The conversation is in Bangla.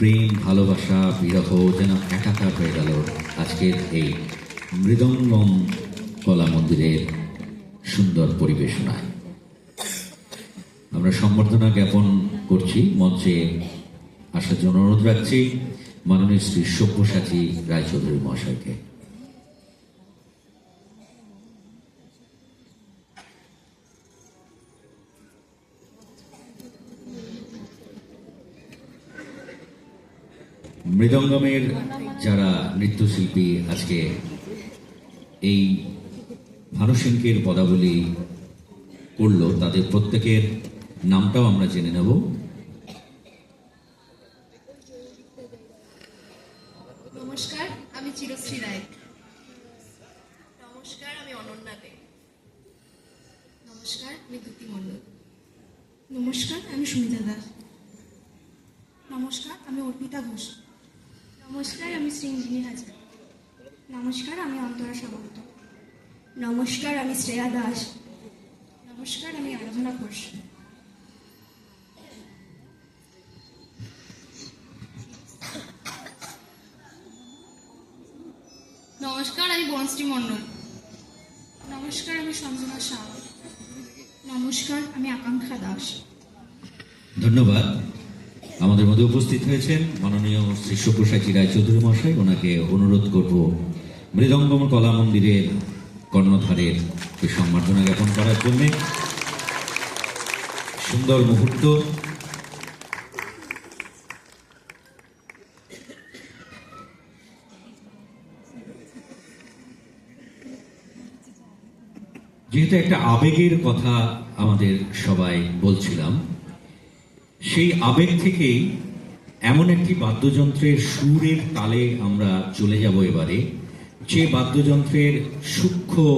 প্রেম, ভালোবাসা, বিরহ যেন একাকার হয়ে গেল আজকের এই মৃদঙ্গম কলা মন্দিরের সুন্দর পরিবেশনায়। আমরা সম্বর্ধনা জ্ঞাপন করছি, মঞ্চে আসার জন্য অনুরোধ রাখছি মাননীয় শ্রী সব্যসাচী রায়চৌধুরী মহাশয়কে। মৃদঙ্গমের যারা নৃত্যশিল্পী আজকে এই ভানুসিংহের পদাবলী করলো, তাদের প্রত্যেকের নামটাও আমরা জেনে নেব। নমস্কার, আমি চিরশ্রী রায়। নমস্কার, আমি অনন্যা দে। নমস্কার, আমি দ্যুতি মণ্ডল। নমস্কার, আমি সুমিতা দাস। নমস্কার, আমি অর্পিতা ঘোষ। নমস্কার, আমি শ্রীঞ্জিনী হাজরা। নমস্কার, আমি অন্তরা সামন্ত। নমস্কার, আমি শ্রেয়া দাস। নমস্কার, আমি আরাধনা ঘোষ। নমস্কার, আমি বনশ্রী মণ্ডল। নমস্কার, আমি সঞ্জনা শাহ। নমস্কার, আমি আকাঙ্ক্ষা দাস। ধন্যবাদ। আমাদের মধ্যে উপস্থিত হয়েছেন মাননীয় শ্রী সব্যসাচী রায়চৌধুরী মহাশয়। ওনাকে অনুরোধ করব মৃদঙ্গম কলা মন্দিরের কর্ণধারের সম্বর্ধনা জ্ঞাপন করার জন্য। সুন্দর মুহূর্ত। যেহেতু একটা আবেগের কথা আমাদের সবাই বলছিলাম, সেই আবেগ থেকেই এমন একটি বাদ্যযন্ত্রের সুরের তালে আমরা চলে যাব এবারে, যে বাদ্যযন্ত্রের সূক্ষ্ম